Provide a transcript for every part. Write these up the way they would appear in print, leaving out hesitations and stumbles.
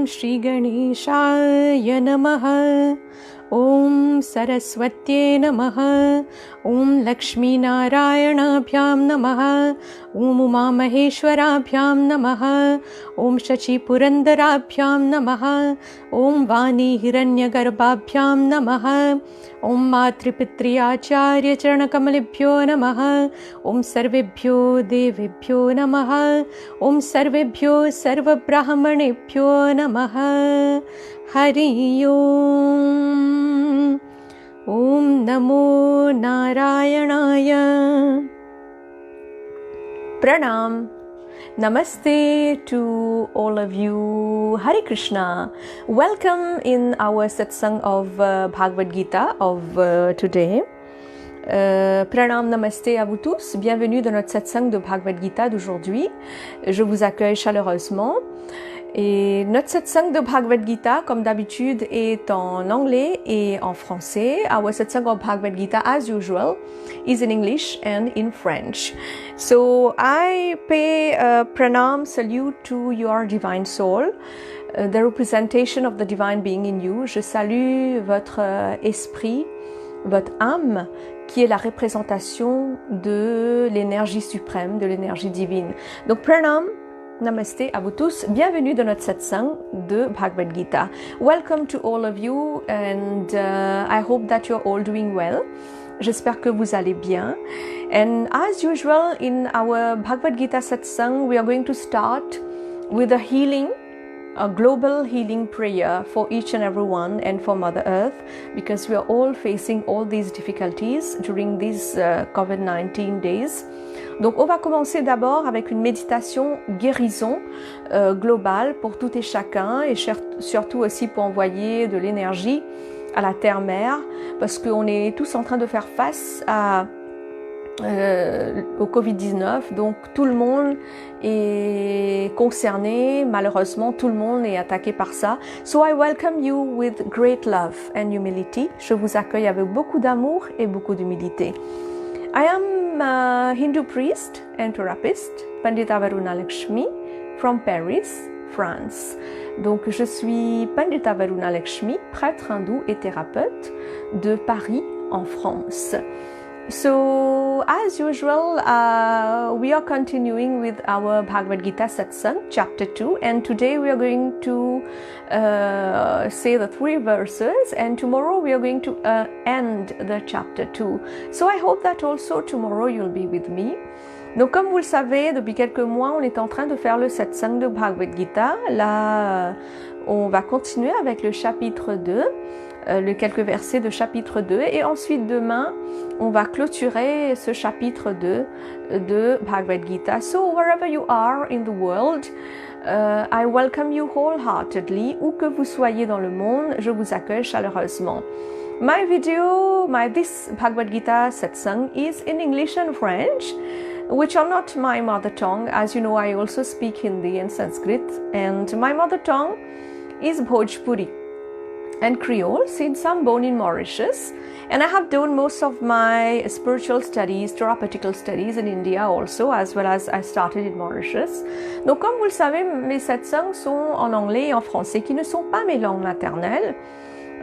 Shri Ganeshaya Namaha. Om Saraswatye Namaha. Om Lakshmi Naaraayanaabhyam Namaha. Om Uma Maheshwarabhyam Namaha. Om Shachi Purandarabhyam Namaha. Om Vani Hiranyagarbhabhyam Namaha. Om Matripitri Acharya Charanakamaleebhyo Namaha. Om Sarvebhyo Devebhyo Namaha. Om Sarvebhyo Sarvabrahmanebhyo Namaha. Hare Om. Om Namoh Naaraayanaaya. Pranaam. Namaste to all of you. Hare Krishna. Welcome in our Satsang of Bhagwad Geeta of today. Pranaam, Namaste à vous tous. Bienvenue dans notre Satsang de Bhagwad Geeta d'aujourd'hui. Je vous accueille chaleureusement. Et notre satsang de Bhagwad Geeta, comme d'habitude, est en anglais et en français. Our satsang of Bhagwad Geeta, as usual, is in English and in French. So I pay a pranam salute to your divine soul, the representation of the divine being in you. Je salue votre esprit, votre âme, qui est la représentation de l'énergie suprême, de l'énergie divine. Donc pranam. Namaste à vous tous. Bienvenue dans notre satsang de Bhagwad Geeta. Welcome to all of you and I hope that you're all doing well. J'espère que vous allez bien. And as usual in our Bhagwad Geeta satsang, we are going to start with a global healing prayer for each and every one and for Mother Earth, because we are all facing all these difficulties during these COVID-19 days. Donc on va commencer d'abord avec une méditation guérison globale pour tout et chacun, et surtout aussi pour envoyer de l'énergie à la terre-mère, parce qu'on est tous en train de faire face au Covid-19, donc tout le monde est concerné, malheureusement tout le monde est attaqué par ça. So I welcome you with great love and humility. Je vous accueille avec beaucoup d'amour et beaucoup d'humilité. I am a Hindu priest and therapist, Pandita Varunaluxmi from Paris, France. Donc je suis Pandita Varunaluxmi, prêtre hindou et thérapeute de Paris en France. So, as usual, we are continuing with our Bhagwad Geeta Satsang, Chapter 2, and today we are going to say the 3 verses, and tomorrow we are going to end the Chapter 2. So, I hope that also tomorrow you'll be with me. Donc, comme vous le savez, depuis quelques mois, on est en train de faire le Satsang de Bhagwad Geeta. Là, on va continuer avec le Chapitre 2. Les quelques versets de chapitre 2, et ensuite demain on va clôturer ce chapitre 2 de Bhagwad Geeta. So wherever you are in the world, I welcome you wholeheartedly. Où que vous soyez dans le monde, je vous accueille chaleureusement. This Bhagwad Geeta satsang is in English and French, which are not my mother tongue. As you know, I also speak Hindi and Sanskrit, and my mother tongue is Bhojpuri and Creole, since I'm born in Mauritius, and I have done most of my spiritual studies, therapeutical studies in India also, as well as I started in Mauritius. Donc comme vous le savez, mes satsangs sont en anglais et en français, qui ne sont pas mes langues maternelles.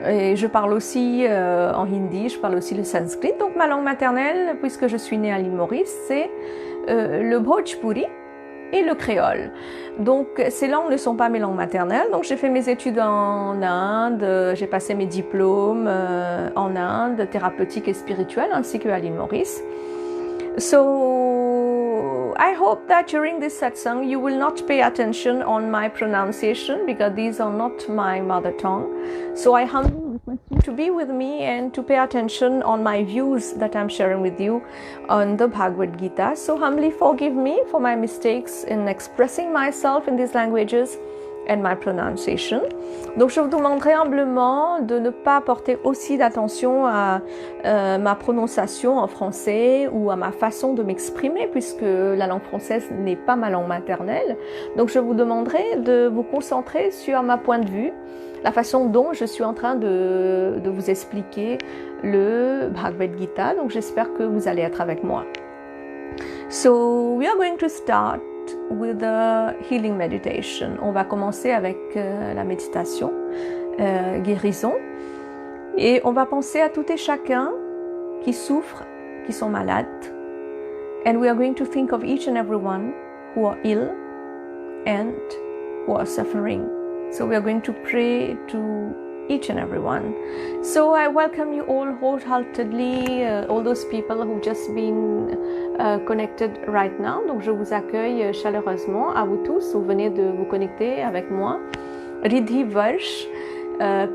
Et je parle aussi en hindi, je parle aussi le sanskrit. Donc ma langue maternelle, puisque je suis née à l'île Maurice, c'est le Bhojpuri et le créole. Donc ces langues ne sont pas mes langues maternelles. Donc j'ai fait mes études en Inde, j'ai passé mes diplômes en Inde, thérapeutiques et spirituels, ainsi qu'à l'île Maurice. So I hope that during this satsang you will not pay attention on my pronunciation, because these are not my mother tongue. So I humbly request you to be with me and to pay attention on my views that I'm sharing with you on the Bhagwad Geeta. So humbly forgive me for my mistakes in expressing myself in these languages and my pronunciation. Donc je vous demanderai humblement de ne pas porter aussi d'attention à ma prononciation en français ou à ma façon de m'exprimer, puisque la langue française n'est pas ma langue maternelle. Donc je vous demanderai de vous concentrer sur ma point de vue, la façon dont je suis en train de vous expliquer le Bhagwad Geeta. Donc j'espère que vous allez être avec moi. So we are going to start with a healing meditation. On va commencer avec la méditation guérison. Et on va penser à tout et chacun qui souffrent, qui sont malades. And we are going to think of each and everyone who are ill and who are suffering. So we are going to pray to each and everyone. So I welcome you all wholeheartedly, all those people who've just been connected right now. Donc je vous accueille chaleureusement, à vous tous, vous venez de vous connecter avec moi. Riddhi Varsh,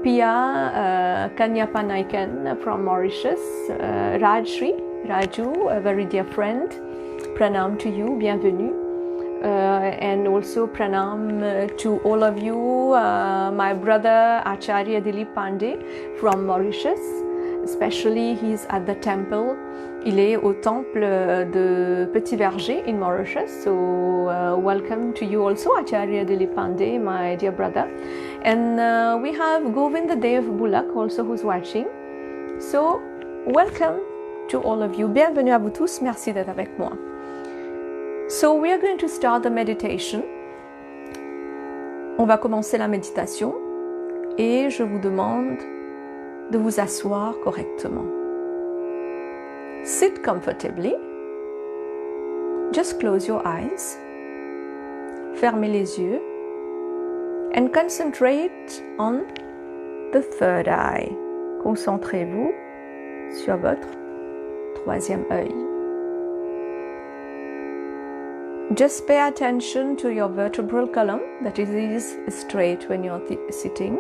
Pia Kanyapanaikan from Mauritius, Raju, a very dear friend, Pranaam to you, bienvenue. And also Pranaam to all of you, my brother Acharya Dilip Pandey from Mauritius, especially he's at the temple, il est au temple de Petit Verger in Mauritius, so welcome to you also Acharya Dilip Pandey, my dear brother. And we have Govindadev Bulak also who's watching, so welcome to all of you, bienvenue à vous tous, merci d'être avec moi. So we are going to start the meditation. On va commencer la méditation et je vous demande de vous asseoir correctement. Sit comfortably. Just close your eyes. Fermez les yeux and concentrate on the third eye. Concentrez-vous sur votre troisième œil. Just pay attention to your vertebral column, that is straight when you're sitting.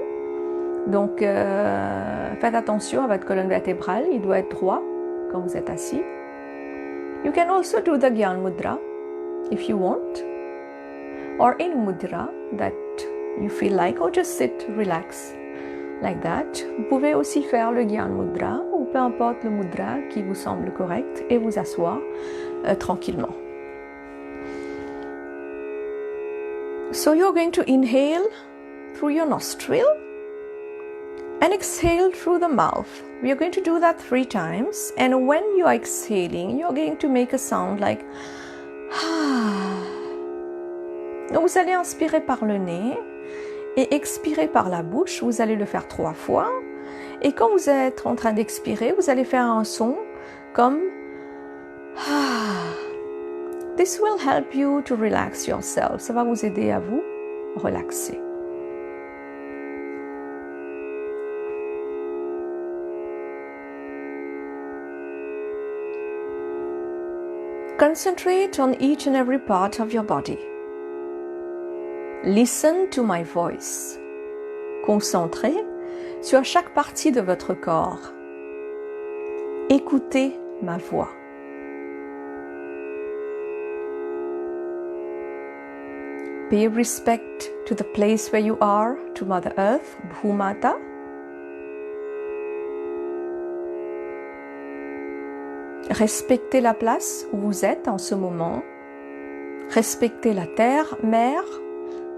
Donc, faites attention à votre colonne vertébrale, il doit être droit quand vous êtes assis. You can also do the Gyan Mudra if you want, or any mudra that you feel like, or just sit, relax, like that. Vous pouvez aussi faire le Gyan Mudra, ou peu importe le mudra qui vous semble correct, et vous asseoir tranquillement. So you're going to inhale through your nostril and exhale through the mouth. We are going to do that 3 times. And when you are exhaling, you're going to make a sound like Donc vous allez inspirer par le nez et expirer par la bouche. Vous allez le faire 3 fois. Et quand vous êtes en train d'expirer, vous allez faire un son comme This will help you to relax yourself. Ça va vous aider à vous relaxer. Concentrate on each and every part of your body. Listen to my voice. Concentrez sur chaque partie de votre corps. Écoutez ma voix. Pay respect to the place where you are, to Mother Earth, Bhumata. Respectez la place où vous êtes en ce moment. Respectez la terre, mère,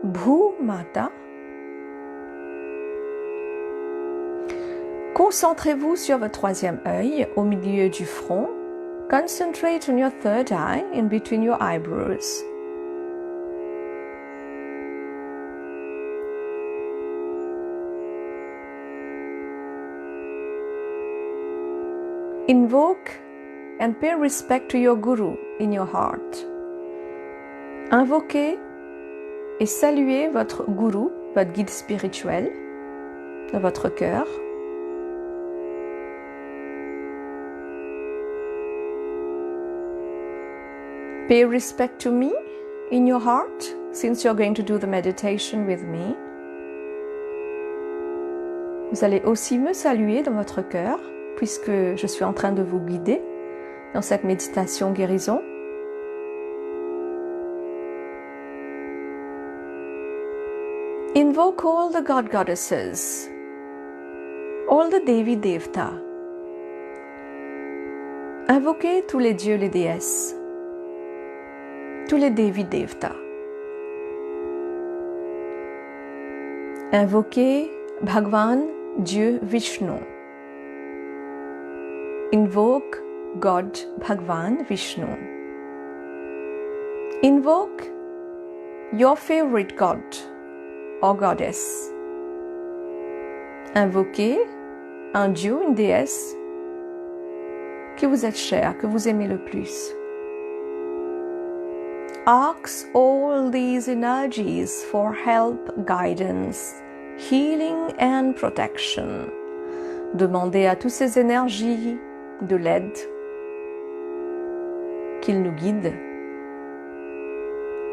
Bhumata. Concentrez-vous sur votre troisième œil au milieu du front. Concentrate on your third eye in between your eyebrows. Invoke and pay respect to your Guru in your heart. Invoquez et saluez votre Guru, votre guide spirituel, dans votre cœur. Pay respect to me in your heart, since you're going to do the meditation with me. Vous allez aussi me saluer dans votre cœur, puisque je suis en train de vous guider dans cette méditation guérison. Invoke all the god goddesses, all the Devi Devta. Invoquez tous les dieux, les déesses, tous les Devi Devta. Invoquez Bhagwan, Dieu Vishnu. Invoke God Bhagwan Vishnu. Invoke your favorite god or goddess. Invoquez un dieu, une déesse que vous êtes cher, que vous aimez le plus. Ask all these energies for help, guidance, healing and protection. Demandez à toutes ces énergies de l'aide, qu'ils nous guident,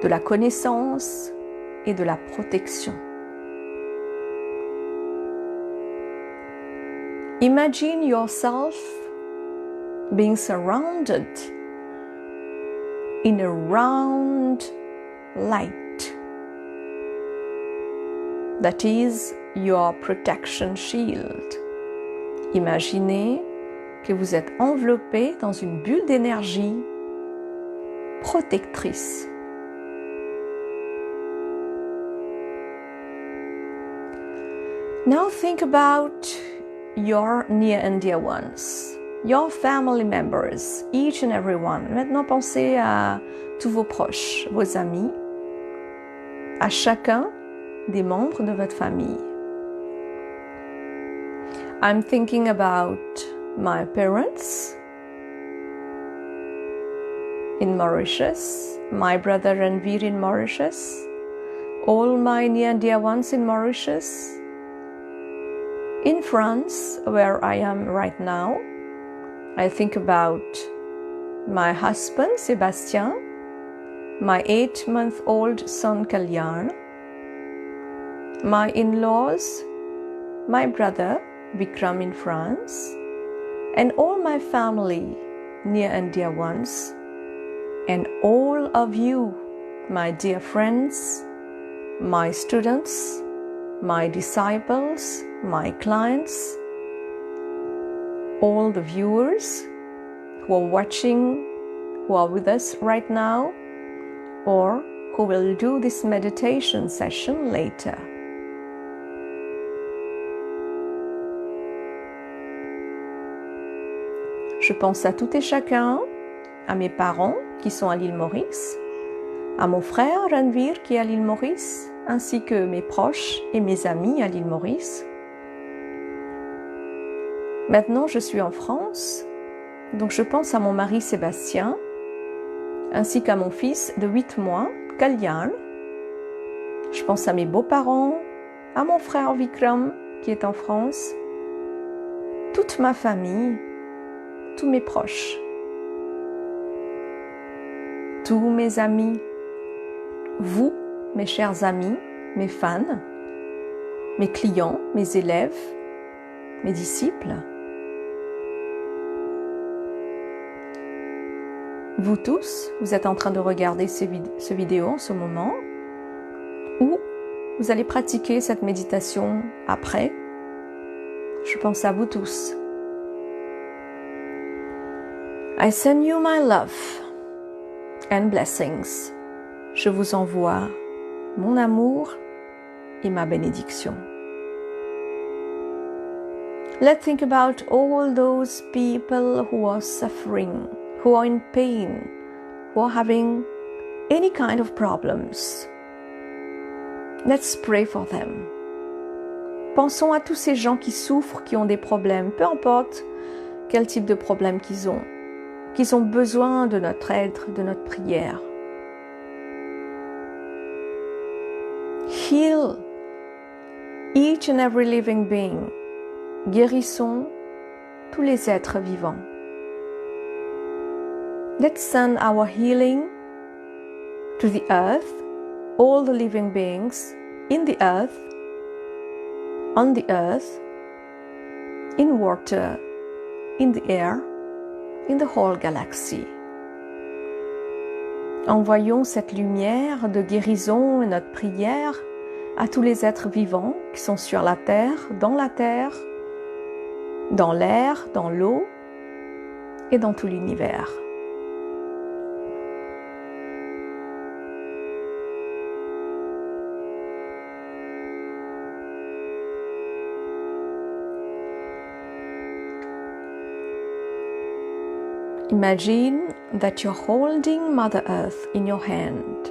de la connaissance et de la protection. Imagine yourself being surrounded in a round light that is your protection shield. Imaginez que vous êtes enveloppé dans une bulle d'énergie protectrice. Now think about your near and dear ones, your family members, each and every one. Maintenant, pensez à tous vos proches, vos amis, à chacun des membres de votre famille. I'm thinking about my parents in Mauritius, my brother Ranveer in Mauritius, all my near and dear ones in Mauritius, in France, where I am right now. I think about my husband, Sébastien, my 8-month-old son, Kalyan, my in-laws, my brother, Vikram in France, and all my family, near and dear ones, and all of you, my dear friends, my students, my disciples, my clients, all the viewers who are watching, who are with us right now, or who will do this meditation session later. Je pense à tout et chacun, à mes parents qui sont à l'île Maurice, à mon frère Ranveer qui est à l'île Maurice, ainsi que mes proches et mes amis à l'île Maurice. Maintenant, je suis en France, donc je pense à mon mari Sébastien, ainsi qu'à mon fils de 8 mois, Kalyan. Je pense à mes beaux-parents, à mon frère Vikram qui est en France, toute ma famille, tous mes proches, tous mes amis, vous, mes chers amis, mes fans, mes clients, mes élèves, mes disciples. Vous tous, vous êtes en train de regarder ce vidéo en ce moment, ou vous allez pratiquer cette méditation après. Je pense à vous tous. I send you my love and blessings. Je vous envoie mon amour et ma bénédiction. Let's think about all those people who are suffering, who are in pain, who are having any kind of problems. Let's pray for them. Pensons à tous ces gens qui souffrent, qui ont des problèmes, peu importe quel type de problème qu'ils ont besoin de notre aide, de notre prière. Heal each and every living being. Guérissons tous les êtres vivants. Let's send our healing to the earth, all the living beings in the earth, on the earth, in water, in the air, in the whole galaxy. Envoyons cette lumière de guérison et notre prière à tous les êtres vivants qui sont sur la terre, dans l'air, dans l'eau et dans tout l'univers. Imagine that you're holding Mother Earth in your hand.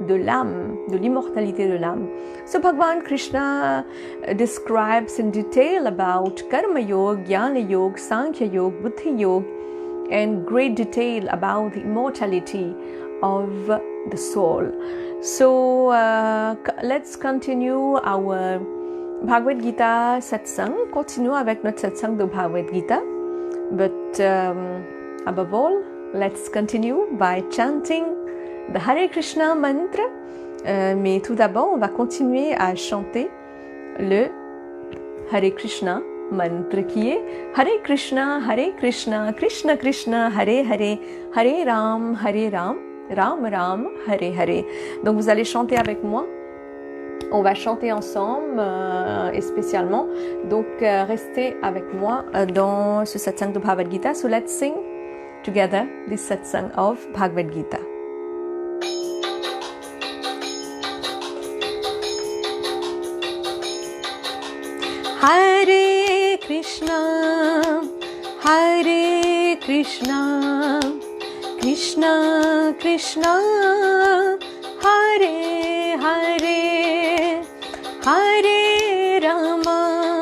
de l'âme, de l'immortalité de l'âme. So Bhagavan Krishna describes in detail about Karma Yoga, Jnana Yoga, Sankhya Yoga, Buddhi Yoga, and great detail about the immortality of the soul. So let's continue our Bhagwad Geeta Satsang. Continuons avec notre Satsang de Bhagwad Geeta. But above all, let's continue by chanting the Hare Krishna mantra. Mais tout d'abord, on va continuer à chanter le Hare Krishna mantra qui est Hare Krishna, Krishna Krishna, Hare Hare, Hare Ram, Ram Ram, Hare Hare. Donc vous allez chanter avec moi. On va chanter ensemble et spécialement. Donc restez avec moi dans ce satsang de Bhagwad Gita. So let's sing together this satsang of Bhagwad Gita. Hare Krishna, Krishna Krishna, Hare Hare, Hare Rama,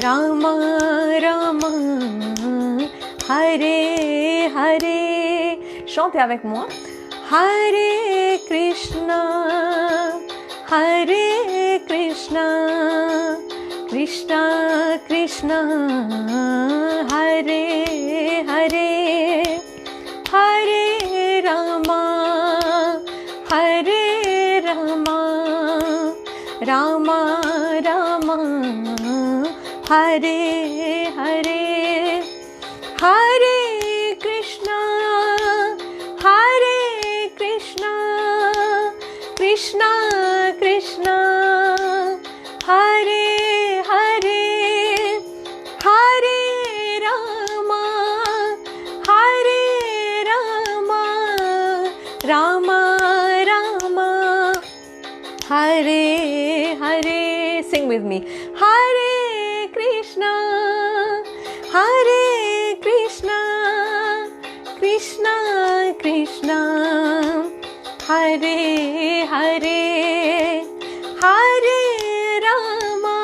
Rama Rama, Hare Hare. Chantez avec moi. Hare Krishna, Krishna Krishna, Hare Hare, Hare Rama, Rama Rama, Hare Hare, Hare Krishna, Krishna Krishna, Hare Hare, Hare Rama, Rama Rama, Hare Hare. Sing with me. Hare Krishna, Krishna Krishna, Hare Hare, Hare Rama,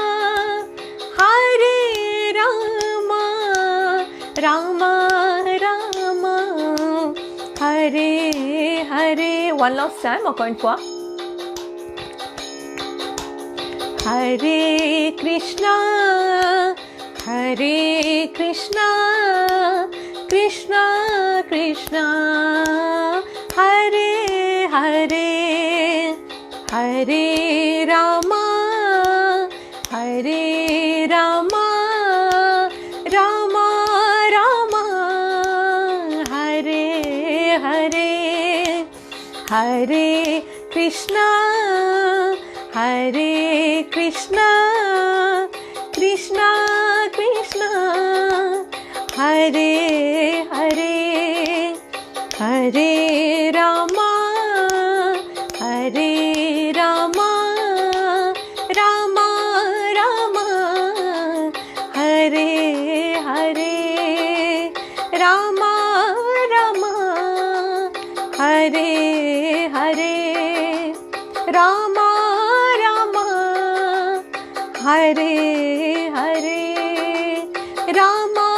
Rama Rama, Hare Hare. One last time, encore une fois. Hare Krishna, Krishna Krishna, Hare Hare, Hare Rama, Rama Rama, Hare Hare, Hare Krishna, Krishna Krishna, Hare Hare, Hare Rama, Rama Rama, Hare Hare, Rama Rama, Hare Hare, Rama Rama, Hare Hare, Rama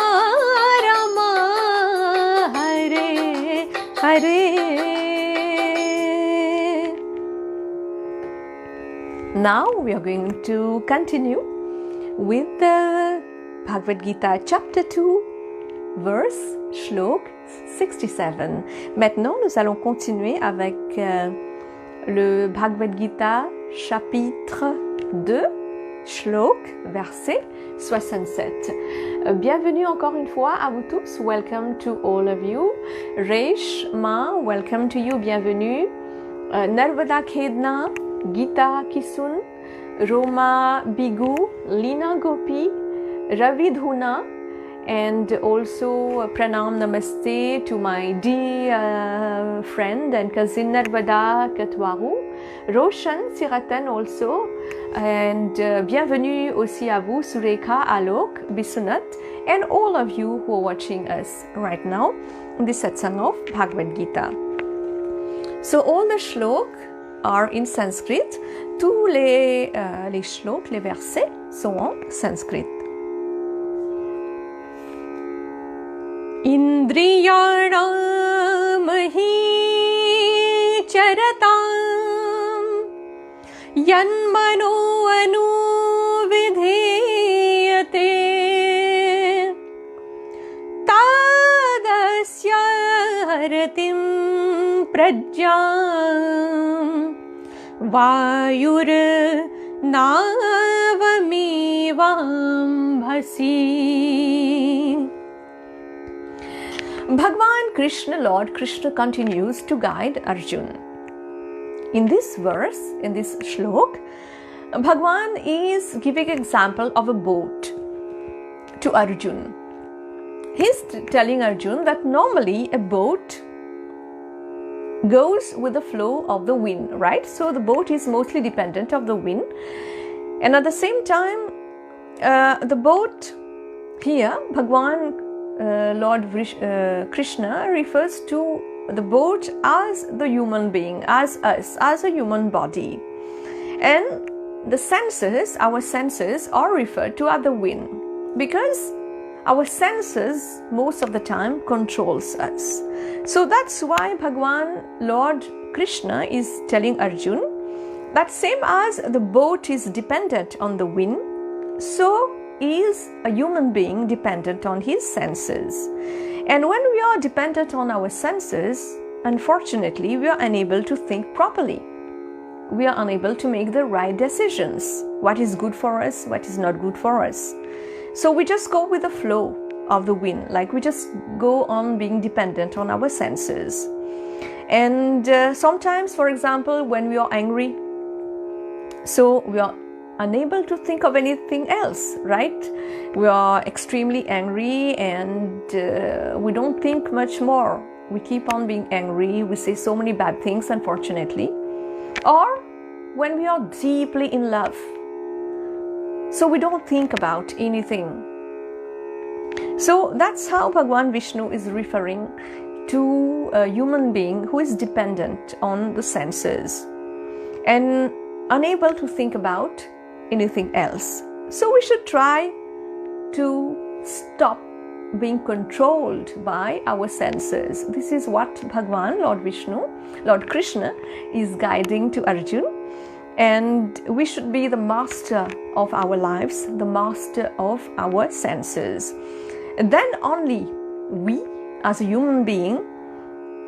Rama, Hare Hare. Now we are going to continue with the Bhagwad Gita Chapter 2, verse Shlok 67. Maintenant, nous allons continuer avec le Bhagwad Gita Chapitre 2, Shlok, verset 67. Bienvenue encore une fois à vous tous. Welcome to all of you. Reshma, welcome to you. Bienvenue. Narvada Khedna, Gita Kisun, Roma Bigu, Lina Gopi, Ravidhuna, and also Pranaam Namaste to my dear friend and cousin Narvada Katwaru, Roshan Siratan also, and bienvenue aussi à vous Sureka, Alok, Bisunat, and all of you who are watching us right now. the Satsang of Bhagwad Geeta. So all the shlok are in Sanskrit. Tous les shlok, les versets sont en sanskrit. Indriyanam hi charatam yanmano anuvidheyate tadasya haratim prajyam vayur navamivambhasi. Bhagwan Krishna, Lord Krishna, continues to guide Arjuna. In this verse, in this shlok, Bhagwan is giving an example of a boat to Arjuna. He's telling Arjuna that normally a boat goes with the flow of the wind, right? So the boat is mostly dependent of the wind. And at the same time, the boat here, Bhagwan Lord Krishna refers to the boat as the human being, as us, as a human body. And the senses, our senses, are referred to as the wind, because our senses most of the time controls us. So that's why Bhagwan Lord Krishna is telling Arjuna that same as the boat is dependent on the wind, so is a human being dependent on his senses. And when we are dependent on our senses, unfortunately, we are unable to think properly. We are unable to make the right decisions. What is good for us, what is not good for us. So we just go with the flow of the wind, like we just go on being dependent on our senses. And sometimes, for example, when we are angry, so we are unable to think of anything else, right? We are extremely angry and we don't think much more. We keep on being angry. We say so many bad things, unfortunately. Or when we are deeply in love, so we don't think about anything. So that's how Bhagwan Vishnu is referring to a human being who is dependent on the senses and unable to think about anything else. So we should try to stop being controlled by our senses. This is what Bhagwan, Lord Vishnu, Lord Krishna is guiding to Arjuna. And we should be the master of our lives, the master of our senses. And then only we, as a human being,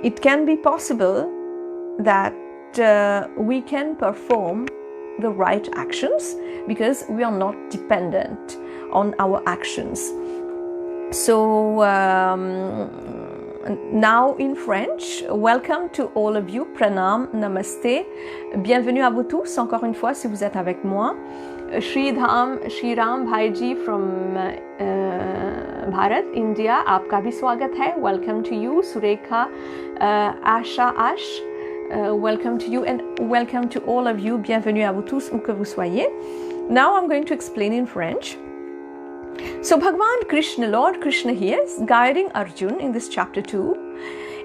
it can be possible that we can perform the right actions, because we are not dependent on our actions. So now in French, welcome to all of you. Pranaam, Namaste. Bienvenue à vous tous, encore une fois, si vous êtes avec moi. Shriram Bhaiji from Bharat, India, आपका भी स्वागत है. Welcome to you. Surekha Asha Ash, welcome to you, and welcome to all of you. Bienvenue à vous tous, où que vous soyez. Now I'm going to explain in French. So Bhagwan Krishna, Lord Krishna here, is guiding Arjuna in this chapter 2,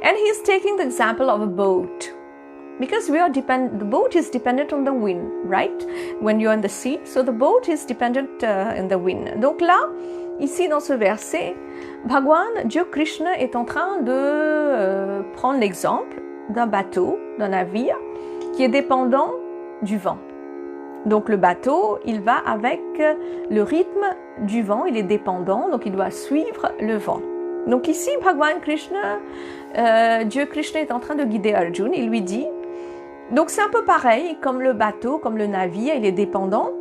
and he is taking the example of a boat, because the boat is dependent on the wind, right? When you're in the sea, so the boat is dependent in the wind. Donc là, ici dans ce verset, Bhagwan, Dieu Krishna, est en train de prendre l'exemple d'un bateau, d'un navire qui est dépendant du vent. Donc le bateau, il va avec le rythme du vent, il est dépendant, donc il doit suivre le vent. Donc ici, Bhagwan Krishna, Dieu Krishna est en train de guider Arjuna, il lui dit, donc c'est un peu pareil, comme le bateau, comme le navire, il est dépendant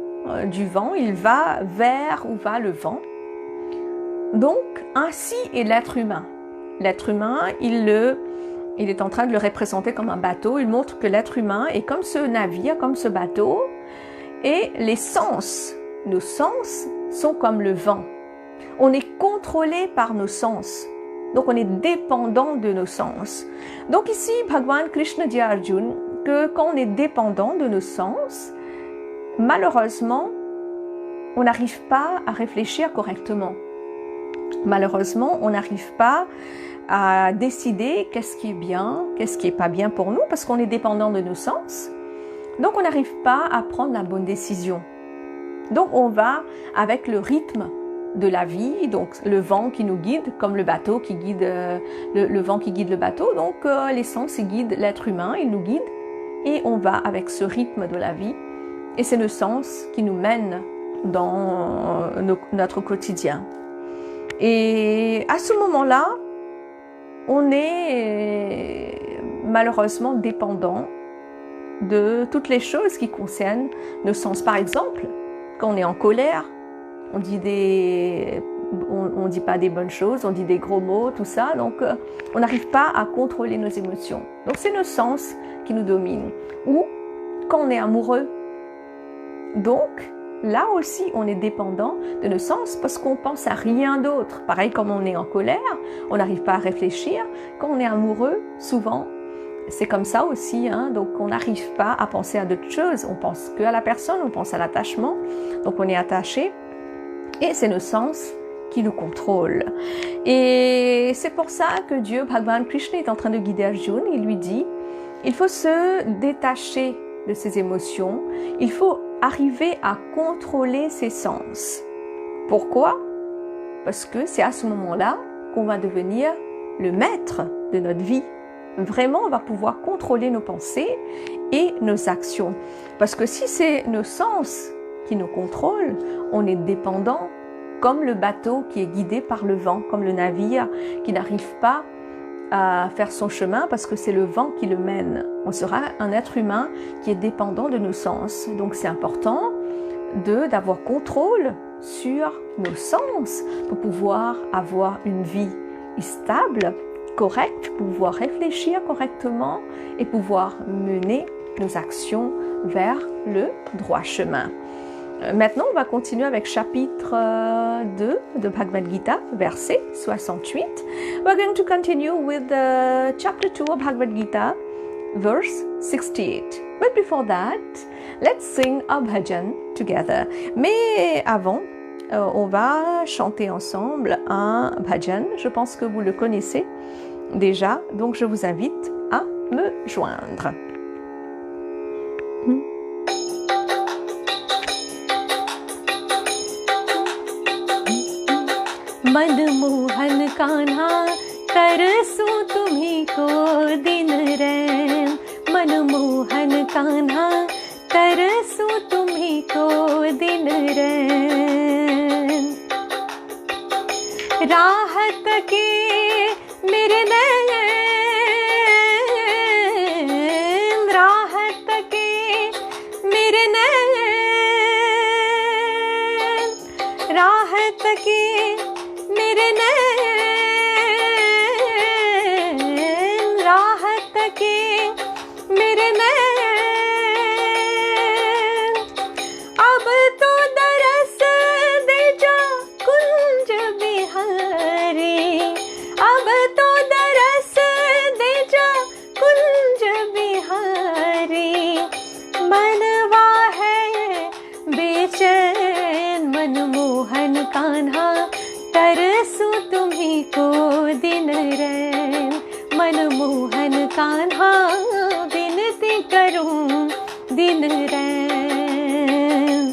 du vent, il va vers où va le vent. Donc ainsi est l'être humain. L'être humain, il est en train de le représenter comme un bateau, il montre que l'être humain est comme ce navire, comme ce bateau, et les sens, nos sens sont comme le vent. On est contrôlé par nos sens, donc on est dépendant de nos sens. Donc ici, Bhagwan Krishna dit à Arjuna que quand on est dépendant de nos sens, malheureusement, on n'arrive pas à réfléchir correctement. Malheureusement, on n'arrive pas à décider qu'est-ce qui est bien, qu'est-ce qui est pas bien pour nous, parce qu'on est dépendant de nos sens. Donc on n'arrive pas à prendre la bonne décision. Donc on va avec le rythme de la vie, donc le vent qui nous guide, comme le bateau qui guide, le vent qui guide le bateau. Donc les sens guident l'être humain, ils nous guident, et on va avec ce rythme de la vie. Et c'est le sens qui nous mène dans notre quotidien. Et à ce moment-là, on est malheureusement dépendant de toutes les choses qui concernent nos sens. Par exemple, quand on est en colère, on dit pas des bonnes choses, on dit des gros mots, tout ça. Donc, on n'arrive pas à contrôler nos émotions. Donc, c'est nos sens qui nous dominent. Ou quand on est amoureux. Donc, là aussi, on est dépendant de nos sens parce qu'on pense à rien d'autre. Pareil, comme on est en colère, on n'arrive pas à réfléchir. Quand on est amoureux, souvent, c'est comme ça aussi. Donc, on n'arrive pas à penser à d'autres choses. On pense que à la personne, on pense à l'attachement. Donc, on est attaché. Et c'est nos sens qui nous contrôlent. Et c'est pour ça que Dieu, Bhagavan Krishna, est en train de guider Arjuna. Il lui dit, il faut se détacher de ses émotions. Il faut arriver à contrôler ses sens. Pourquoi? Parce que c'est à ce moment-là qu'on va devenir le maître de notre vie. Vraiment, on va pouvoir contrôler nos pensées et nos actions. Parce que si c'est nos sens qui nous contrôlent, on est dépendant, comme le bateau qui est guidé par le vent, comme le navire qui n'arrive pas à faire son chemin parce que c'est le vent qui le mène. On sera un être humain qui est dépendant de nos sens. Donc c'est important d'avoir contrôle sur nos sens pour pouvoir avoir une vie stable, correcte, pouvoir réfléchir correctement et pouvoir mener nos actions vers le droit chemin. Maintenant, on va continuer avec chapitre 2 de Bhagwad Geeta, verset 68. We're going to continue with chapter 2 of Bhagwad Geeta, verse 68. But before that, let's sing a bhajan together. Mais avant, on va chanter ensemble un bhajan. Je pense que vous le connaissez déjà, donc je vous invite à me joindre. Manmohan कान्हा तरसूं तुम्हीं को दिन रैन मनमोहन कान्हा तरसूं तुम्हीं को दिन रैन राहत के मेरे नैन राहत के मेरे नैन राहत के मेरे नैन राहत के मेरे नैन अब तो दरस दे जा कुंज बिहारी अब तो दरस दे जा कुंज बिहारी मनवा है बेचैन मनमोहन कान्हा तरसूं तुम्हीं को दिन रैन मनमोहन कान्हा विनती करूं दिन रैन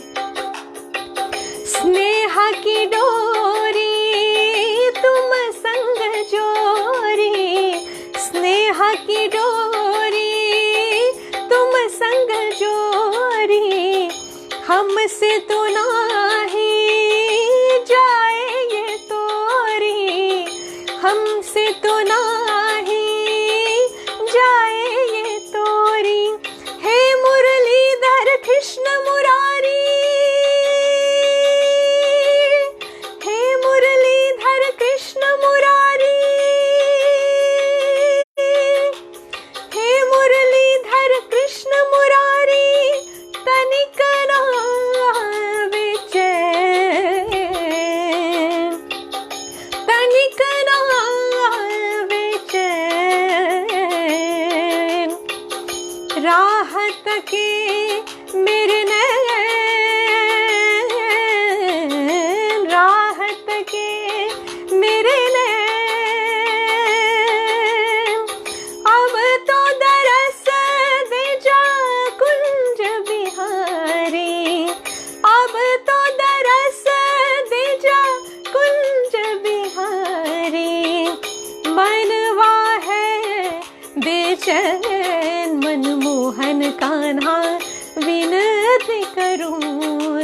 स्नेह की डोरी तुम संग जोरी स्नेह की डोरी तुम संग जोरी हमसे तो नाही हमसे तो नाही जाए ये तोरी हे मुरलीधर कृष्ण मुरारी हे मुरलीधर कृष्ण मुरारी हे मुरलीधर कृष्ण मुरारी तनिक ना बेचैन तनिक ना राहत के मेरे नैन राहत के मेरे नैन बेचैन मनमोहन कान्हा विनती करूं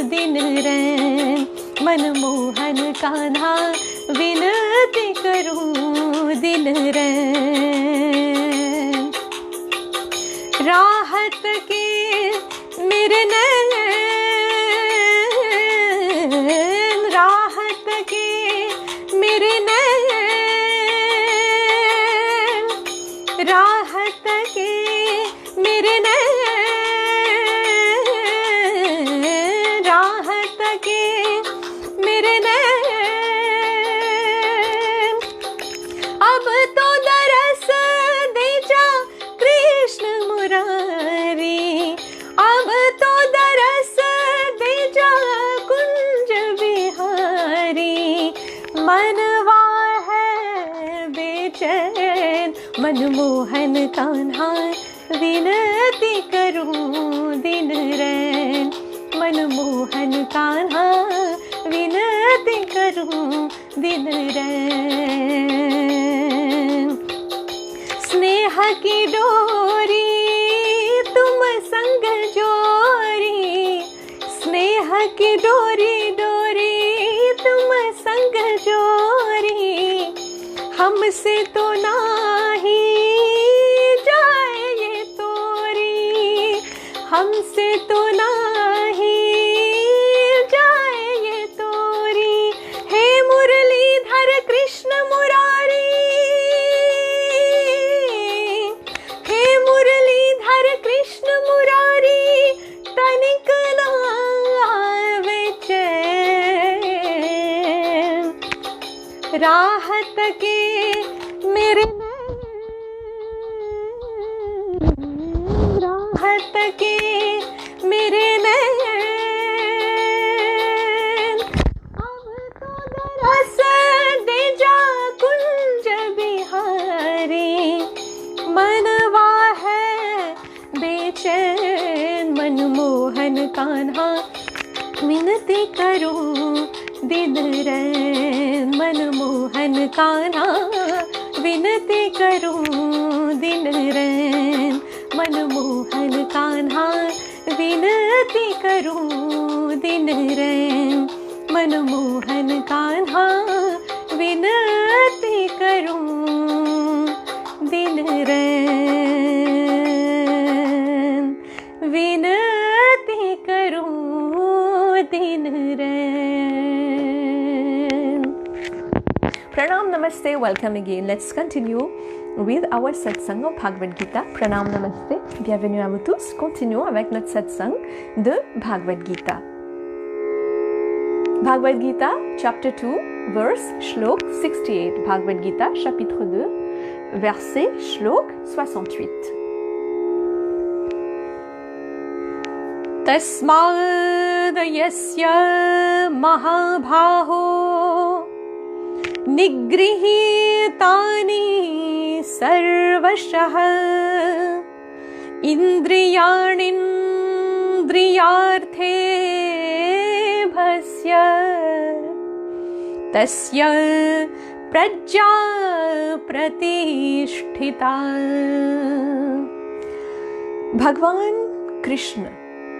दिन रैन मनमोहन कान्हा विनती करूं दिन रैन राहत के मेरे नैन राहत के मेरे नैन राहत के मेरे नैन राहत के मेरे नैन अब तो दरस दे जा कृष्ण मुरारी अब तो दरस दे जा कुंज बिहारी मनवा है बेचैन मनमोहन कान्हा विनती करूं दिन रैन मनमोहन कान्हा विनती करूं दिन रैन स्नेह की डोरी तुम संग जोरी स्नेह की डोरी डोरी तुम संग जोरी हमसे तो नाही जाए ये तोरी हमसे तो नाही जाए ये तोरी हे मुरलीधर कृष्ण मुरारी हे मुरलीधर कृष्ण मुरारी तनिक ना आवे चैन राहत के मेरे राहत के मेरे नैन अब तो दरस दे जा कुंज बिहारी मनवा है बेचैन मनमोहन कान्हा विनती करूं दिन रैन मनमोहन कान्हा विनती करूं दिन रैन मनमोहन कान्हा विनती करूं दिन रैन मनमोहन कान्हा विनती करूं दिन रैन विनती करूं दिन रैन Pranam, Namaste, welcome again. Let's continue with our satsang of Bhagwad Geeta. Pranam, Namaste, bienvenue à vous tous. Continuons avec notre satsang de Bhagwad Geeta. Bhagwad Geeta, chapter 2, verse Shlok 68. Bhagwad Geeta, chapitre 2, verset Shlok 68. तस्माद् यस्य महाबाहो निगृहीतानि सर्वशः इन्द्रियाणीन्द्रियार्थेभ्यः तस्य प्रज्ञा प्रतिष्ठिता Bhagwan Krishna,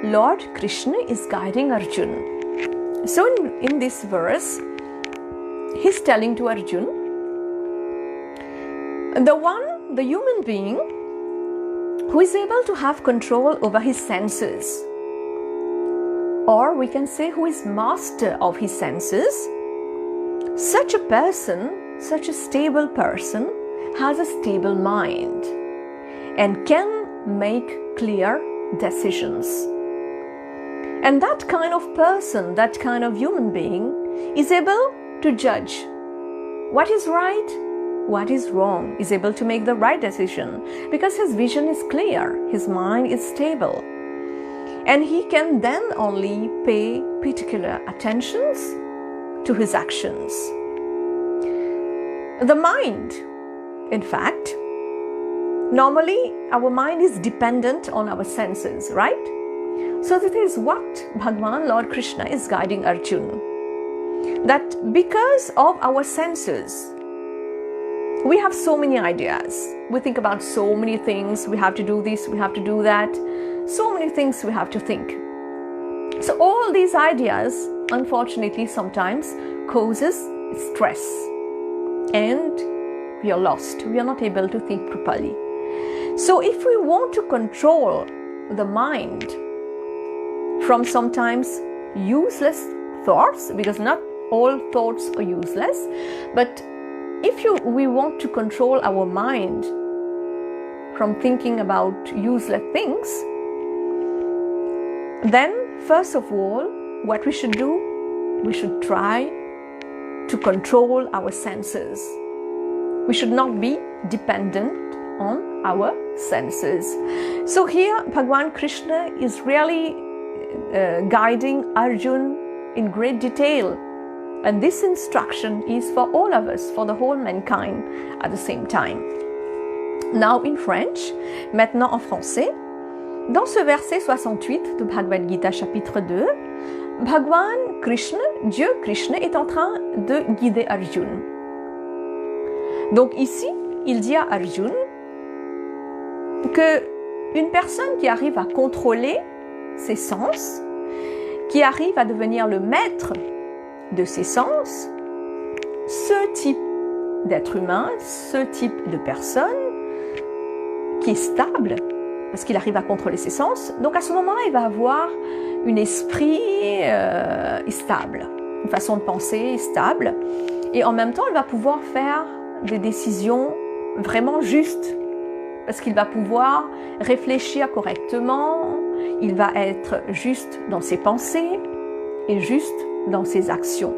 Lord Krishna is guiding Arjuna. So in this verse, he's telling to Arjuna, the human being who is able to have control over his senses, or we can say who is master of his senses, such a person, such a stable person, has a stable mind and can make clear decisions. And that kind of person, that kind of human being is able to judge what is right, what is wrong, is able to make the right decision because his vision is clear, his mind is stable, and he can then only pay particular attentions to his actions. The mind, in fact, normally our mind is dependent on our senses, right? So that is what Bhagwan Lord Krishna is guiding Arjuna. That because of our senses, we have so many ideas. We think about so many things. We have to do this, we have to do that. So many things we have to think. So all these ideas, unfortunately, sometimes causes stress. And we are lost. We are not able to think properly. So if we want to control the mind from sometimes useless thoughts, because not all thoughts are useless, but if we want to control our mind from thinking about useless things, then first of all, what we should do, we should try to control our senses. We should not be dependent on our senses. So here, Bhagwan Krishna is really guiding Arjun in great detail. And this instruction is for all of us, for the whole mankind at the same time. Now in French, maintenant en français. Dans ce verset 68 de Bhagwad Geeta, chapitre 2, Bhagwan Krishna, Dieu Krishna, est en train de guider Arjun. Donc ici, il dit à Arjun que une personne qui arrive à contrôler ses sens, qui arrive à devenir le maître de ses sens, ce type d'être humain, ce type de personne qui est stable, parce qu'il arrive à contrôler ses sens, donc à ce moment-là, il va avoir un esprit stable, une façon de penser stable, et en même temps, il va pouvoir faire des décisions vraiment justes, parce qu'il va pouvoir réfléchir correctement, il va être juste dans ses pensées et juste dans ses actions.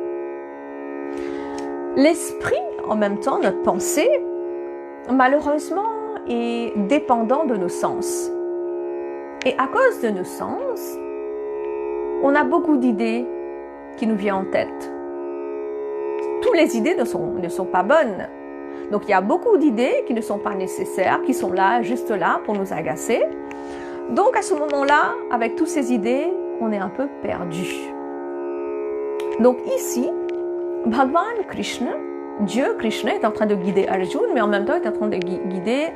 L'esprit, en même temps, notre pensée, malheureusement, est dépendant de nos sens. Et à cause de nos sens, on a beaucoup d'idées qui nous viennent en tête. Toutes les idées ne sont pas bonnes. Donc il y a beaucoup d'idées qui ne sont pas nécessaires, qui sont là, juste là, pour nous agacer. Donc à ce moment-là, avec toutes ces idées, on est un peu perdu. Donc ici, Bhagwan Krishna, Dieu Krishna est en train de guider Arjun, mais en même temps il est en train de guider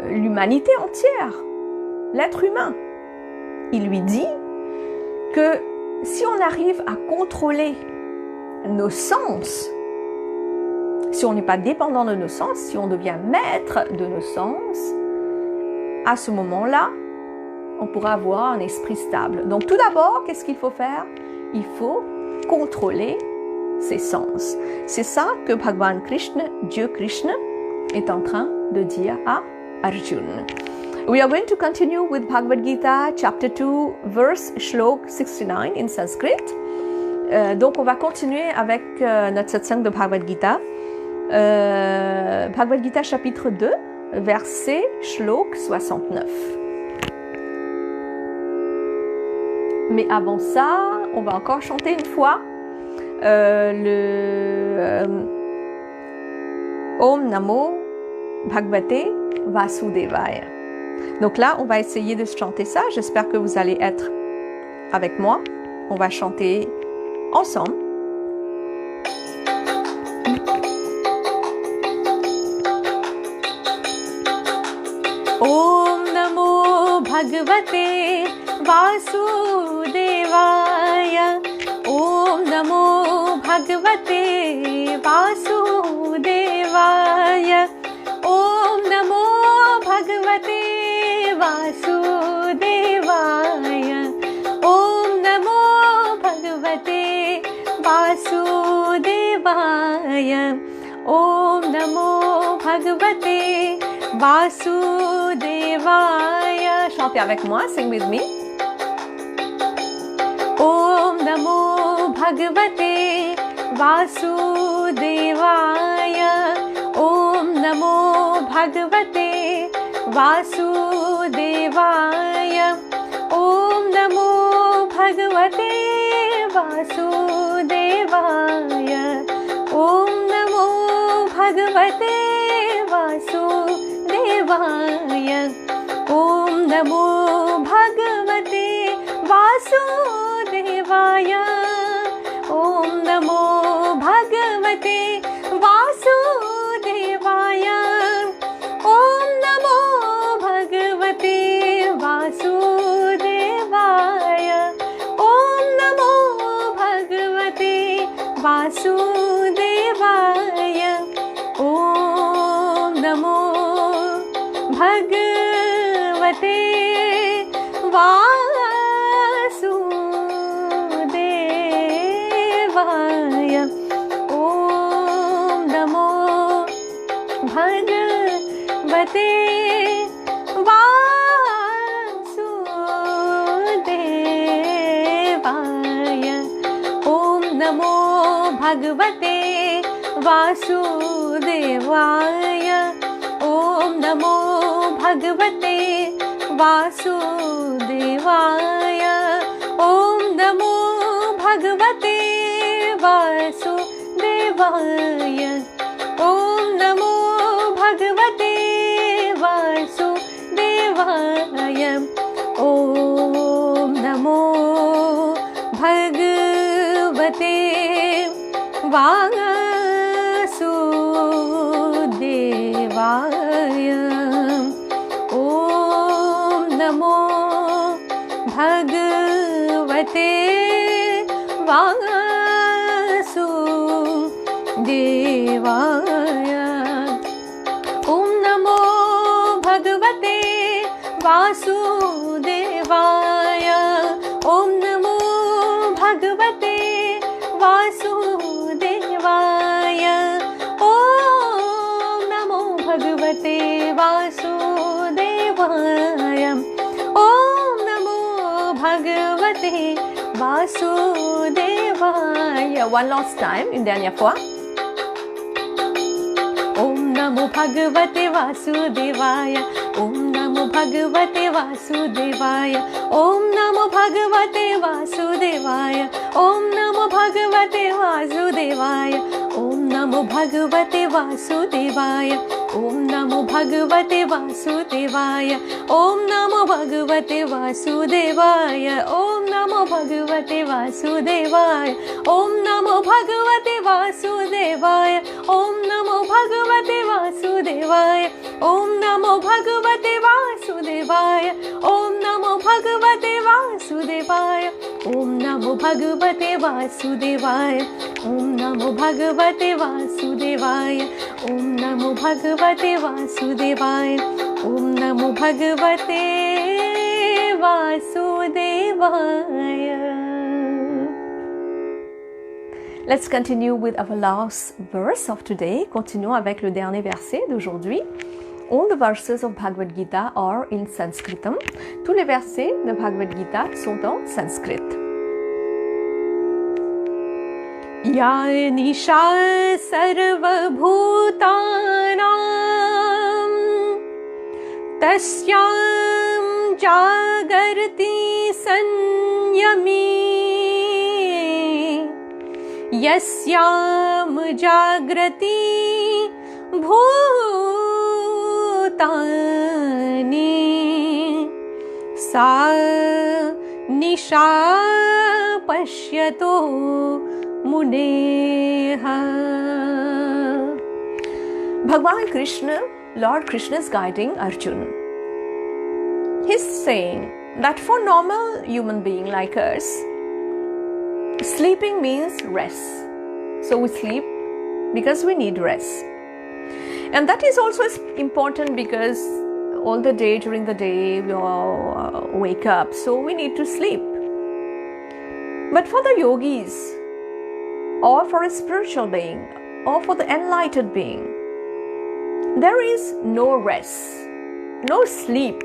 l'humanité entière, l'être humain. Il lui dit que si on arrive à contrôler nos sens, si on n'est pas dépendant de nos sens, si on devient maître de nos sens, à ce moment-là, on pourra avoir un esprit stable. Donc tout d'abord, qu'est-ce qu'il faut faire? Il faut contrôler ses sens. C'est ça que Bhagwan Krishna, Dieu Krishna, est en train de dire à Arjun. We are going to continue with Bhagwad Geeta, chapter 2, verse shlok 69 in Sanskrit. Donc on va continuer avec notre satsang de Bhagwad Geeta. Bhagwad Geeta, chapitre 2, verset shlok 69. Mais avant ça, on va encore chanter une fois le Om Namoh Bhagwate Vaasudevaaya. Donc là, on va essayer de chanter ça. J'espère que vous allez être avec moi. On va chanter ensemble. Om Namoh Bhagwate Vaasudevaaya. Om Namoh Bhagwate Vaasudevaaya. Om Namoh Bhagwate Vaasudevaaya. Om Namoh Bhagwate Vaasudevaaya. Om Namoh Bhagwate Vaasudevaaya. Chantez avec moi, sing with me. Om Namoh Bhagwate Vaasudevaaya. Om Namoh Bhagwate Vaasudevaaya. Om Namoh Bhagwate Vaasudevaaya. Om Namoh Bhagwate Vaasudevaaya. Om Namoh Bhagwate Vaasudevaaya. Om Namoh Bhagwate Vaasudevaaya. Bhagwate Vaasudevaaya. Om Namo Bhagwate Vaasudevaaya. Om Namo Bhagwate Vaasudevaaya. Om Namo Bhagwate Vaasudevaaya. Om Namo Bhagwate Vaasudevaaya. Om Namo Bhagwate Vaasudevaaya. Om Namo Bhagwate Vaasudevaaya. Om Namo Bhagwate Vaasudevaaya. Om Namo Bhagwate Vaasudevaaya. Om Namo Bhagwate Vaasudevaaya. Om Namo Bhagwate Vaasudevaaya. Om Namo Bhagwate Vaasudevaaya. One last time, une dernière fois. Om Namo Bhagwate Vaasudevaaya. Om Namo Bhagwate Vaasudevaaya. Om Namo Bhagwate Vaasudevaaya. Om Namo Bhagwate Vaasudevaaya. Om Namo Bhagwate Vaasudevaaya. Om Namo Bhagwate Vaasudevaaya. Om Namo Bhagwate Vaasudevaaya. Om Namo Bhagwate Vaasudevaaya. Om Namo Bhagwate Vaasudevaaya. Om Namo Bhagwate Vaasudevaaya. Om Namo Bhagwate Vaasudevaaya. Om Namo Bhagwate Vaasudevaaya. Om Namo Bhagwate Vaasudevaaya. Om Namo Bhagwate Vaasudevaaya. Om Namo Bhagwate Vaasudevaaya. Om Namo Bhagwate Vaasudevaaya. Let's continue with our last verse of today. Continuons avec le dernier verset d'aujourd'hui. All the verses of Bhagwad Gita are in Sanskritam. Tous les versets de Bhagwad Gita sont en sanskrit. Ya nisha sarvabhutanam tasyam jagarti sanyami yasyam jagrati bhutani sa nisha pashyato muneha. Bhagwan Krishna, Lord Krishna is guiding Arjuna. He's saying that for normal human being like us, sleeping means rest. So we sleep because we need rest. And that is also important because all the day, during the day, we all wake up. So we need to sleep. But for the yogis, or for a spiritual being, or for the enlightened being, there is no rest, no sleep,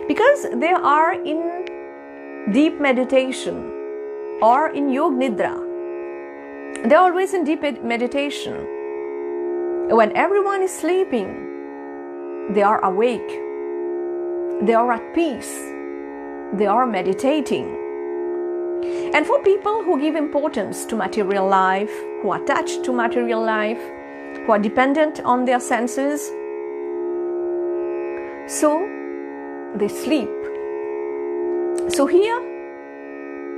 because they are in deep meditation or in Yog Nidra. They are always in deep meditation. When everyone is sleeping, they are awake, they are at peace, they are meditating. And for people who give importance to material life, who are attached to material life, who are dependent on their senses, so they sleep. So here,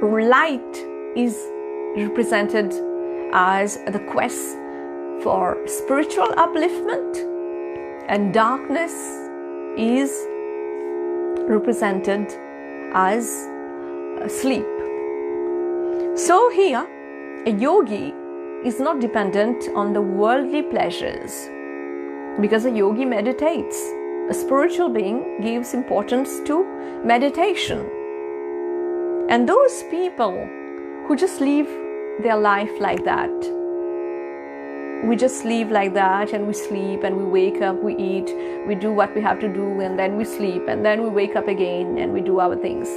light is represented as the quest for spiritual upliftment, and darkness is represented as sleep. So here, a yogi is not dependent on the worldly pleasures, because a yogi meditates. a spiritual being gives importance to meditation. And those people who just live their life like that, we just live like that, and we sleep and we wake up, we eat, we do what we have to do, and then we sleep, and then we wake up again and we do our things.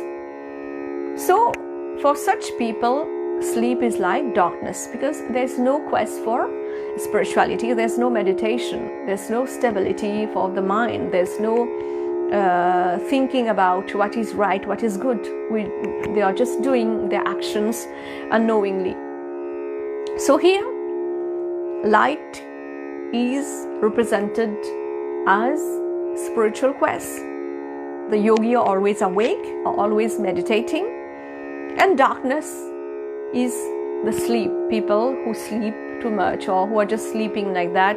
So for such people, sleep is like darkness, because there's no quest for spirituality, there's no meditation, there's no stability for the mind, there's no thinking about what is right, what is good. They are just doing their actions unknowingly. So here, light is represented as spiritual quest. The yogi are always awake, are always meditating, and darkness is the sleep, people who sleep too much or who are just sleeping like that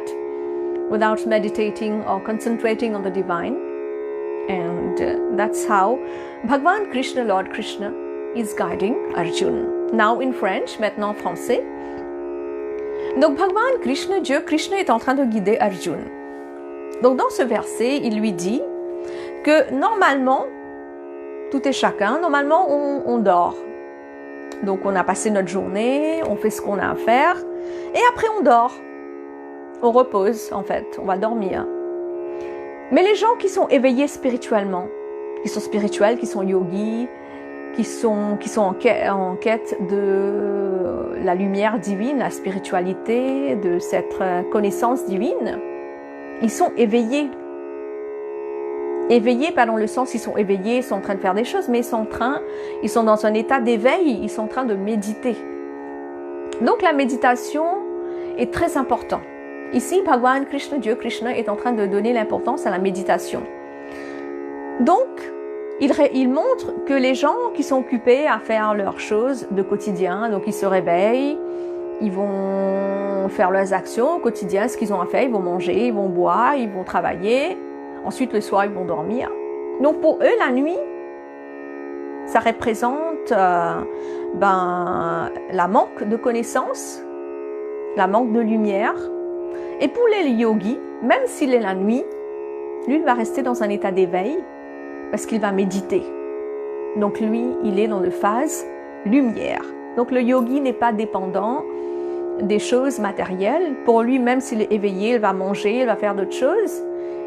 without meditating or concentrating on the divine. And that's how Bhagwan Krishna, Lord Krishna, is guiding Arjuna. Now in French, maintenant en français. Donc Bhagwan Krishna, Dieu Krishna, est en train de guider Arjuna. Donc dans ce verset, il lui dit que normalement, tout est chacun, normalement on dort. Donc on a passé notre journée, on fait ce qu'on a à faire, et après on dort. On repose en fait, on va dormir. Mais les gens qui sont éveillés spirituellement, qui sont spirituels, qui sont yogis, qui sont en quête de la lumière divine, la spiritualité, de cette connaissance divine, ils sont éveillés. Éveillés, pas dans le sens ils sont éveillés, ils sont en train de faire des choses, mais ils sont dans un état d'éveil, ils sont en train de méditer. Donc la méditation est très importante. Ici, Bhagwan Krishna, Dieu Krishna, est en train de donner l'importance à la méditation. Donc, il montre que les gens qui sont occupés à faire leurs choses de quotidien, donc ils se réveillent, ils vont faire leurs actions au quotidien, ce qu'ils ont à faire, ils vont manger, ils vont boire, ils vont travailler, ensuite le soir ils vont dormir. Donc pour eux, la nuit, ça représente la manque de connaissances, la manque de lumière. Et pour les yogis, même s'il est la nuit, lui il va rester dans un état d'éveil parce qu'il va méditer. Donc lui, il est dans le phase lumière. Donc le yogi n'est pas dépendant des choses matérielles. Pour lui, même s'il est éveillé, il va manger, il va faire d'autres choses.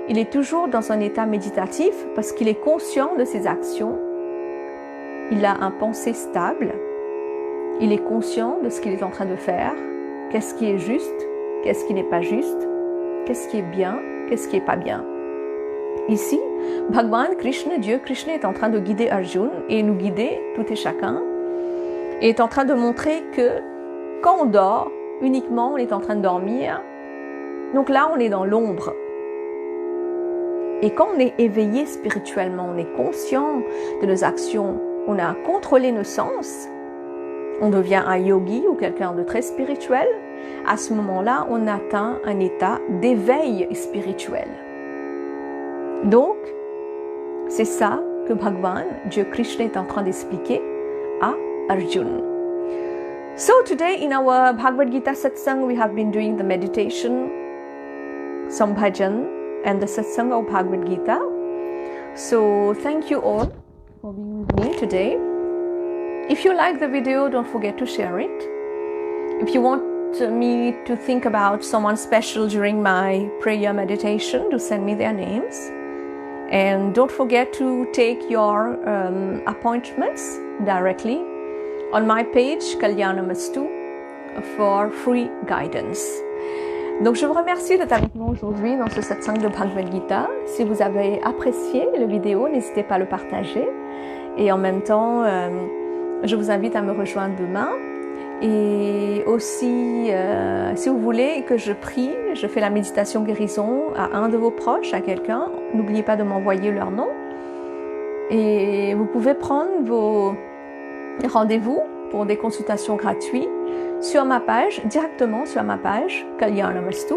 Il est toujours dans un état méditatif parce qu'il est conscient de ses actions. Il a un pensée stable. Il est conscient de ce qu'il est en train de faire. Qu'est-ce qui est juste? Qu'est-ce qui n'est pas juste? Qu'est-ce qui est bien? Qu'est-ce qui n'est pas bien? Ici, Bhagwan Krishna, Dieu Krishna, est en train de guider Arjuna et nous guider, tout et chacun, et est en train de montrer que quand on dort, uniquement on est en train de dormir, donc là on est dans l'ombre. Et quand on est éveillé spirituellement, on est conscient de nos actions, on a contrôlé nos sens, on devient un yogi ou quelqu'un de très spirituel, à ce moment-là, on atteint un état d'éveil spirituel. Donc, c'est ça que Bhagwan, Dieu Krishna, est en train d'expliquer à Arjuna. So today in our Bhagwad Geeta Satsang, we have been doing the meditation, some bhajan, and the Satsang of Bhagwad Geeta. So thank you all for being with me today. If you like the video, don't forget to share it. If you want me to think about someone special during my prayer meditation, to send me their names. And don't forget to take your appointments directly on my page Namaste for free guidance. Donc je vous remercie d'être avec moi aujourd'hui dans ce satsang de Bhagwad Geeta. Si vous avez apprécié la vidéo, n'hésitez pas à le partager. Et en même temps, je vous invite à me rejoindre demain. Et aussi, si vous voulez que je prie, je fais la méditation guérison à un de vos proches, à quelqu'un. N'oubliez pas de m'envoyer leur nom. Et vous pouvez prendre vos rendez-vous pour des consultations gratuites sur ma page, directement sur ma page Namaste,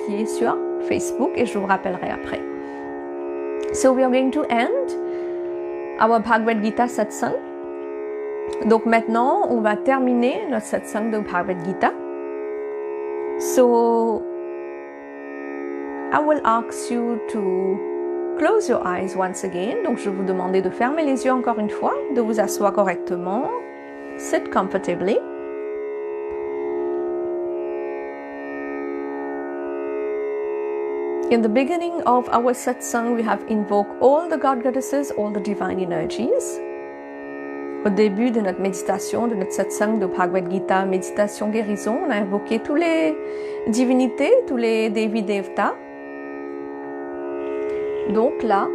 qui est sur Facebook, et je vous rappellerai après. So we are going to end our Bhagwad Geeta Satsang. Donc maintenant, on va terminer notre satsang de Bhagwad Geeta. So, I will ask you to close your eyes once again. Donc je vais vous demander de fermer les yeux encore une fois, de vous asseoir correctement. Sit comfortably. In the beginning of our satsang, we have invoked all the God goddesses, all the divine energies. Au début de notre méditation, de notre satsang de Bhagwad Geeta, méditation guérison, on a invoqué toutes les divinités, tous les Devi Devta. Donc là,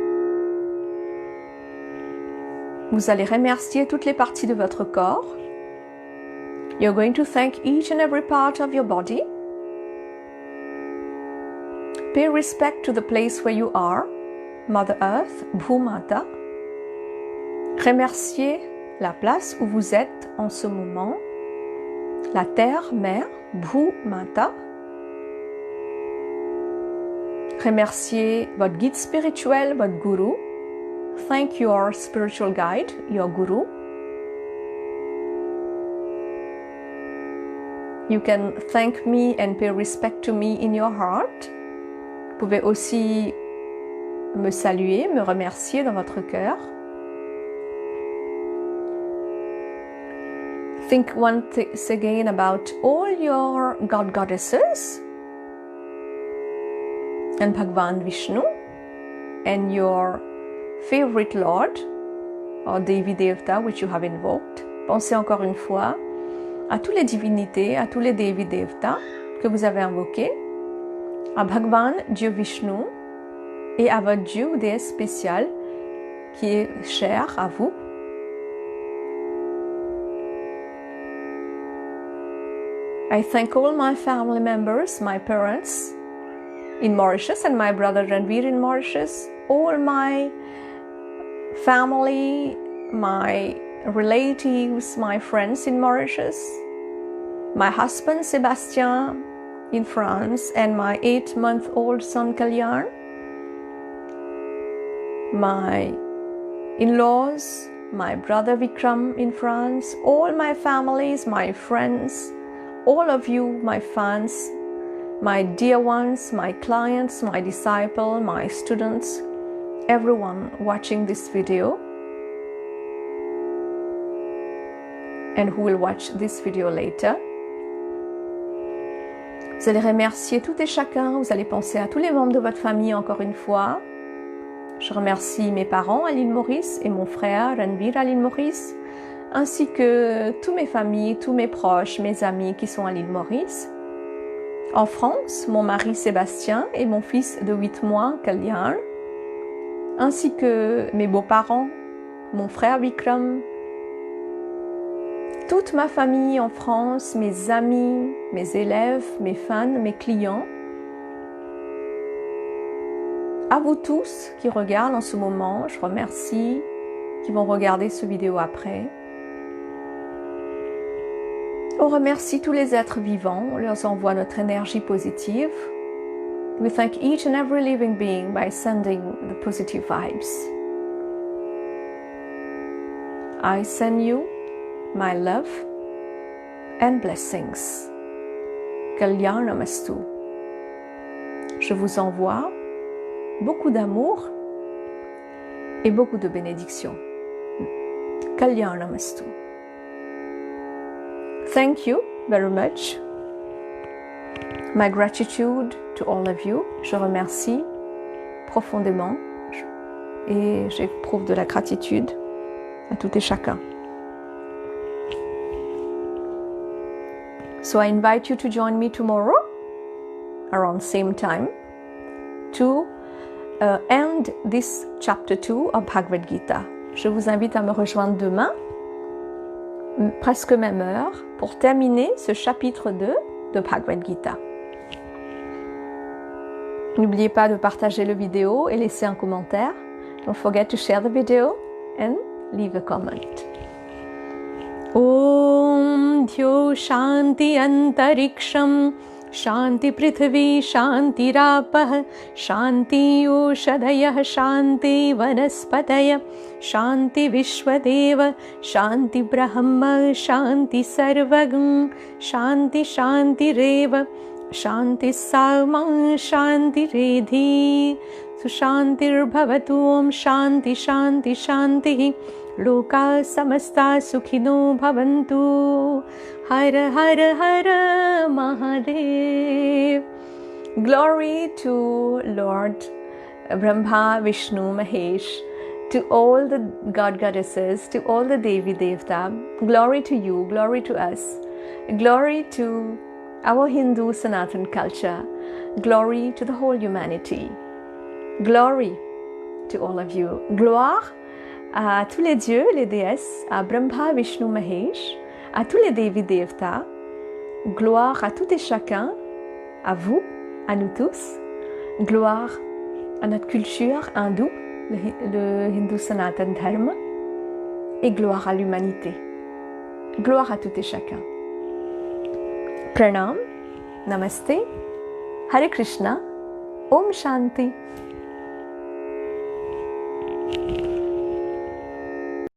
vous allez remercier toutes les parties de votre corps. You're going to thank each and every part of your body. Pay respect to the place where you are, Mother Earth, Bhumata. Remerciez la place où vous êtes en ce moment, la terre, mère, Bhumata. Remerciez votre guide spirituel, votre guru. Thank your spiritual guide, your guru. You can thank me and pay respect to me in your heart. Vous pouvez aussi me saluer, me remercier dans votre cœur. Think once again about all your God goddesses and Bhagwan Vishnu and your favorite Lord or Devi Devta which you have invoked. Pensez encore une fois à toutes les divinités, à tous les Devi Devta que vous avez invoqués, à Bhagwan, Dieu Vishnu, et à votre Dieu ou déesse spéciale qui est cher à vous. I thank all my family members, my parents in Mauritius and my brother Ranveer in Mauritius, all my family, my relatives, my friends in Mauritius, my husband Sébastien in France, and my 8-month-old son Kalyan, my in-laws, my brother Vikram in France, all my families, my friends, all of you, my fans, my dear ones, my clients, my disciples, my students, everyone watching this video and who will watch this video later. Vous allez remercier tout et chacun, vous allez penser à tous les membres de votre famille encore une fois. Je remercie mes parents à l'île Maurice et mon frère Ranveer à l'île Maurice, ainsi que toutes mes familles, tous mes proches, mes amis qui sont à l'île Maurice. En France, mon mari Sébastien et mon fils de 8 mois, Kalyan, ainsi que mes beaux-parents, mon frère Vikram, toute ma famille en France, mes amis, mes élèves, mes fans, mes clients. À vous tous qui regardent en ce moment, je remercie, qui vont regarder ce vidéo après. On remercie tous les êtres vivants, on leur envoie notre énergie positive. We thank each and every living being by sending the positive vibes. I send you my love and blessings. Kalyan Namastu. Je vous envoie beaucoup d'amour et beaucoup de bénédictions. Kalyan Namastu. Thank you very much. My gratitude to all of you. Je remercie profondément et j'éprouve de la gratitude à tout et chacun. So I invite you to join me tomorrow around same time to end this chapter 2 of Bhagwad Geeta. Je vous invite à me rejoindre demain, presque même heure, pour terminer ce chapitre 2 de Bhagwad Geeta. N'oubliez pas de partager la vidéo et laisser un commentaire. Don't forget to share the video and leave a comment. Om Dhyo Shanti Antariksham Shanti Prithvi Shanti Rapah Shanti Oshadayah Shanti Vanaspataya Shanti Vishwadeva Shanti Brahma Shanti Sarvagam Shanti Shanti Reva Shanti Sama Shanti Redhi Sushantir bhavatu Om Shanti Shanti Shanti Loka samasta sukhino bhavantu. Hare Hare Hare Mahadev. Glory to Lord Brahma, Vishnu, Mahesh, to all the god goddesses, to all the Devi Devta. Glory to you, glory to us, glory to our Hindu Sanatan culture, glory to the whole humanity, glory to all of you. Gloire à tous les dieux, les déesses, à Brahma, Vishnu, Mahesh, à tous les Devi Devta. Gloire à tout et chacun, à vous, à nous tous. Gloire à notre culture hindoue, le Hindu Sanatan Dharma, et gloire à l'humanité. Gloire à tout et chacun. Pranaam, Namaste, Hare Krishna, Aum Shantih.